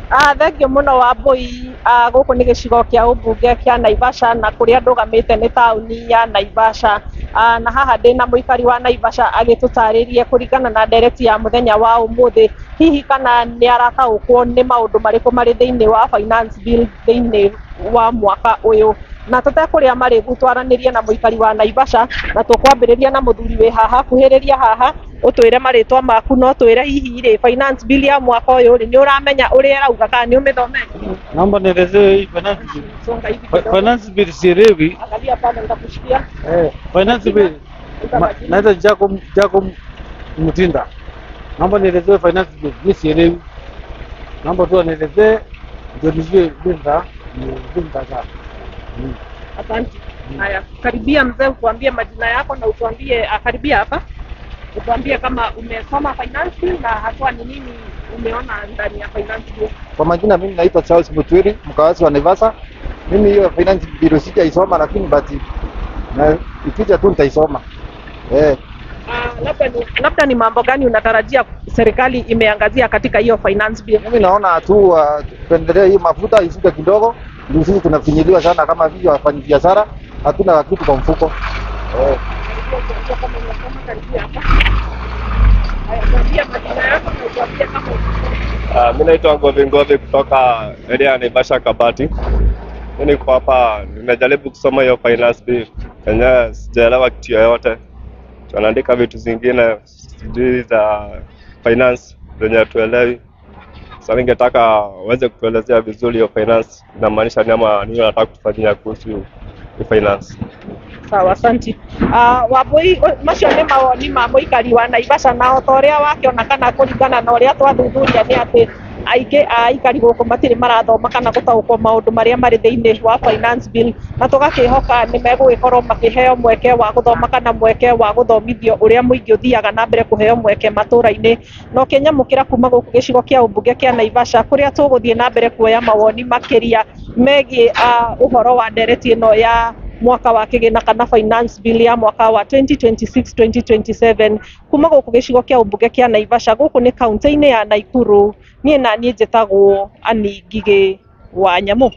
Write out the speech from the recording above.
Thengio muno Wambui, guku ni gicigo kia umbunge kia Naivasha na kuria ndugamite ni tauni ya Naivasha. Na haha ndina muikari wa Naivasha agitutaririe kuringana na ndereti ya muthenya wa umuthi hihi kana ni arataukwo ni maundu mariku mari thiini wa finance bill thiini wa mwaka uyu, na tutekuria mari gutwaranirie na muikari wa Naivasha na tukwambiriria na muthuri wi haha kuhiriria haha utwire maritwa maku no twire hihi ri finance bill ya mwaka uyu ri ni uramenya uria irauga kana ni umithomete? Naomba nielezee finance bill. Finance bill sielewi. Angalia pale nitakushikia. Finance bill. Naitwa Jacob Mutinda. Naomba nielezee finance bill. Mimi sielewi. Naomba tu nielezee ndio nijue binda za. Asante. Haya, karibia mzee, utuambie majina yako na utuambie karibia hapa. Utuambie kama umesoma finance na haswa ni nini umeona ndani ya finance bill. Kwa majina mimi naitwa Charles Mutwiri, mkawazi wa Naivasha. Mimi hiyo finance bill sijaisoma lakini na ikija tu nitaisoma. Labda ni mambo gani unatarajia serikali imeangazia katika hiyo finance bill? Mimi naona tu tuendelee hii mafuta ishuke kidogo, ndio sisi tunafinyiliwa sana kama vile wafanya biashara, hatuna kitu kwa mfuko. Mimi naitwa Ngovi kutoka area ya Naivasha Kabati. Mimi niko hapa nimejaribu kusoma hiyo finance bill. Kenya sijaelewa kitu yoyote. Tunaandika vitu zingine sijui za finance zenye tuelewi. Sasa ningetaka uweze kutuelezea vizuri hiyo finance inamaanisha nini ama nini unataka kutufanyia kuhusu finance. Sawa, asante. Wambui macio ni mawoni ma muikari wa Naivasha na utoria wake onakana kuringana na uria twathuthuria ni ati aingi aikari guku matiri marathoma kana gutaukwo maundu maria mari thiini wa finance bill, na tugakihoka ni megugikorwo makiheo mweke wa guthoma kana mweke wa guthomithio uria muingi uthiaga na mbere kuheo mweke matura-ini. No kinyamukira kuma guku gicigo kia umbunge kia Naivasha kuria tuguthie na mbere kuoya mawoni makiria megi uhoro wa ndereti ino ya mwaka wa kigina kana finance bill ya mwaka wa 2026-2027 kuma guku gicigo kia umbunge kia Naivasha. Guku ni kaunti-ini ya Naikuru. Nie njitagwo Ani Ngigi wa Nyamu.